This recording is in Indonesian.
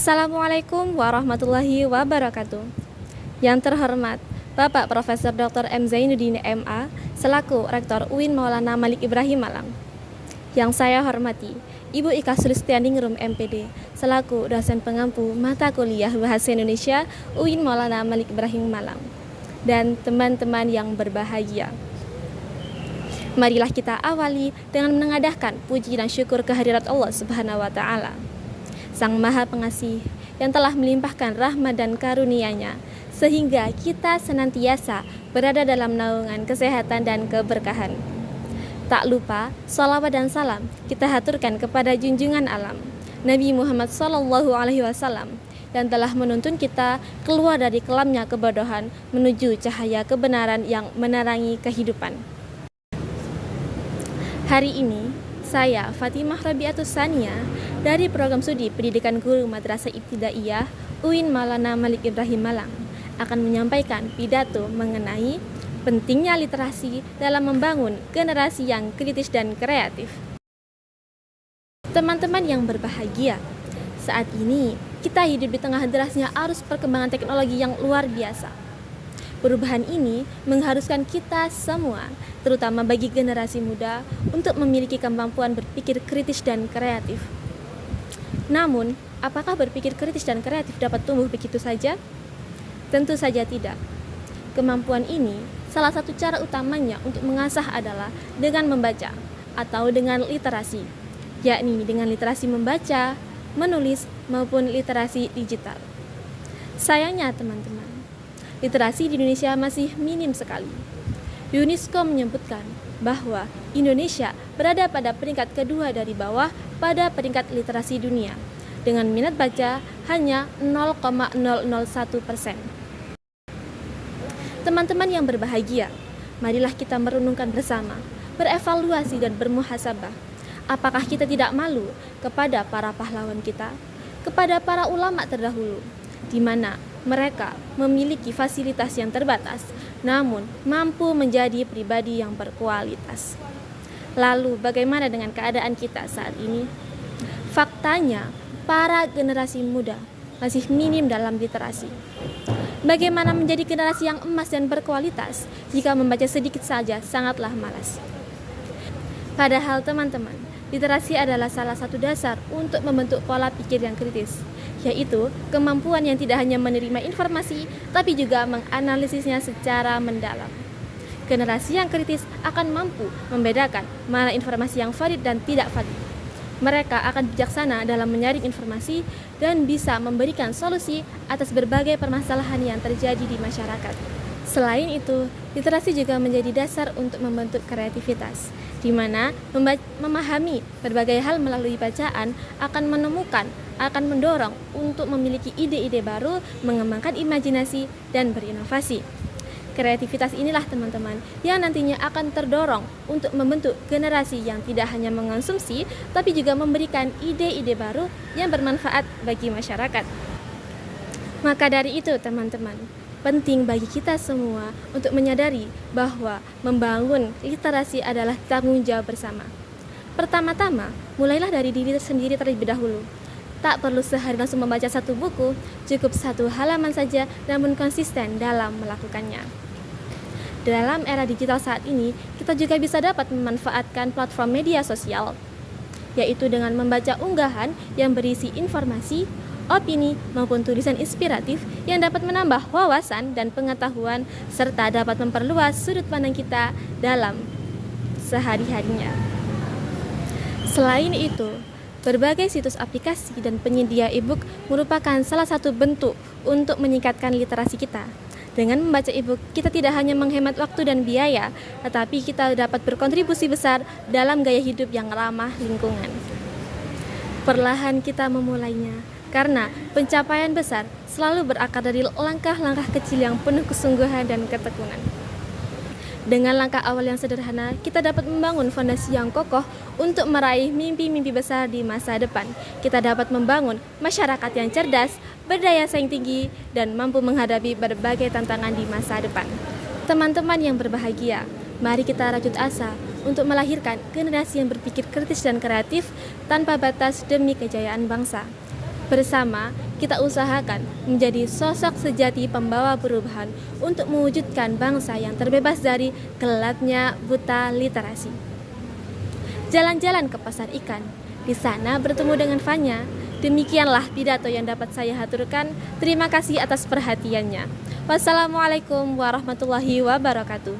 Assalamualaikum warahmatullahi wabarakatuh. Yang terhormat Bapak Profesor Dr. M. Zainuddin MA selaku Rektor UIN Maulana Malik Ibrahim Malang. Yang saya hormati Ibu Ika Sulistianingrum MPD selaku dosen pengampu mata kuliah Bahasa Indonesia UIN Maulana Malik Ibrahim Malang. Dan teman-teman yang berbahagia. Marilah kita awali dengan menengadahkan puji dan syukur kehadirat Allah Subhanahu wa taala. Sang Maha Pengasih yang telah melimpahkan rahmat dan karunia-Nya sehingga kita senantiasa berada dalam naungan kesehatan dan keberkahan. Tak lupa salawat dan salam kita haturkan kepada junjungan alam Nabi Muhammad SAW yang telah menuntun kita keluar dari kelamnya kebodohan menuju cahaya kebenaran yang menerangi kehidupan. Hari ini saya, Fatimah Rabiatus Sania, dari Program Studi Pendidikan Guru Madrasah Ibtidaiyah UIN Maulana Malik Ibrahim Malang, akan menyampaikan pidato mengenai pentingnya literasi dalam membangun generasi yang kritis dan kreatif. Teman-teman yang berbahagia, saat ini kita hidup di tengah derasnya arus perkembangan teknologi yang luar biasa. Perubahan ini mengharuskan kita semua, terutama bagi generasi muda, untuk memiliki kemampuan berpikir kritis dan kreatif. Namun, apakah berpikir kritis dan kreatif dapat tumbuh begitu saja? Tentu saja tidak. Kemampuan ini, salah satu cara utamanya untuk mengasah adalah dengan membaca atau dengan literasi, yakni dengan literasi membaca, menulis, maupun literasi digital. Sayangnya teman-teman, literasi di Indonesia masih minim sekali. UNESCO menyebutkan bahwa Indonesia berada pada peringkat kedua dari bawah pada peringkat literasi dunia, dengan minat baca hanya 0,001%. Teman-teman yang berbahagia, marilah kita merenungkan bersama, berevaluasi dan bermuhasabah. Apakah kita tidak malu kepada para pahlawan kita, kepada para ulama terdahulu, di mana mereka memiliki fasilitas yang terbatas, namun mampu menjadi pribadi yang berkualitas. Lalu bagaimana dengan keadaan kita saat ini? Faktanya, para generasi muda masih minim dalam literasi. Bagaimana menjadi generasi yang emas dan berkualitas jika membaca sedikit saja sangatlah malas? Padahal teman-teman, literasi adalah salah satu dasar untuk membentuk pola pikir yang kritis, yaitu kemampuan yang tidak hanya menerima informasi, tapi juga menganalisisnya secara mendalam. Generasi yang kritis akan mampu membedakan mana informasi yang valid dan tidak valid. Mereka akan bijaksana dalam menyaring informasi dan bisa memberikan solusi atas berbagai permasalahan yang terjadi di masyarakat. Selain itu, literasi juga menjadi dasar untuk membentuk kreativitas, di mana memahami berbagai hal melalui bacaan akan mendorong untuk memiliki ide-ide baru, mengembangkan imajinasi, dan berinovasi. Kreativitas inilah teman-teman yang nantinya akan terdorong untuk membentuk generasi yang tidak hanya mengonsumsi, tapi juga memberikan ide-ide baru yang bermanfaat bagi masyarakat. Maka dari itu teman-teman, penting bagi kita semua untuk menyadari bahwa membangun literasi adalah tanggung jawab bersama. Pertama-tama, mulailah dari diri sendiri terlebih dahulu. Tak perlu sehari langsung membaca satu buku, cukup satu halaman saja namun konsisten dalam melakukannya. Dalam era digital saat ini, kita juga bisa dapat memanfaatkan platform media sosial, yaitu dengan membaca unggahan yang berisi informasi, opini, maupun tulisan inspiratif yang dapat menambah wawasan dan pengetahuan serta dapat memperluas sudut pandang kita dalam sehari-harinya. Selain itu, berbagai situs aplikasi dan penyedia e-book merupakan salah satu bentuk untuk meningkatkan literasi kita. Dengan membaca e-book, kita tidak hanya menghemat waktu dan biaya, tetapi kita dapat berkontribusi besar dalam gaya hidup yang ramah lingkungan. Perlahan kita memulainya, karena pencapaian besar selalu berakar dari langkah-langkah kecil yang penuh kesungguhan dan ketekunan. Dengan langkah awal yang sederhana, kita dapat membangun fondasi yang kokoh untuk meraih mimpi-mimpi besar di masa depan. Kita dapat membangun masyarakat yang cerdas, berdaya saing tinggi, dan mampu menghadapi berbagai tantangan di masa depan. Teman-teman yang berbahagia, mari kita rajut asa untuk melahirkan generasi yang berpikir kritis dan kreatif tanpa batas demi kejayaan bangsa. Bersama, kita usahakan menjadi sosok sejati pembawa perubahan untuk mewujudkan bangsa yang terbebas dari gelapnya buta literasi. Jalan-jalan ke pasar ikan, di sana bertemu dengan Fanya. Demikianlah pidato yang dapat saya haturkan. Terima kasih atas perhatiannya. Wassalamualaikum warahmatullahi wabarakatuh.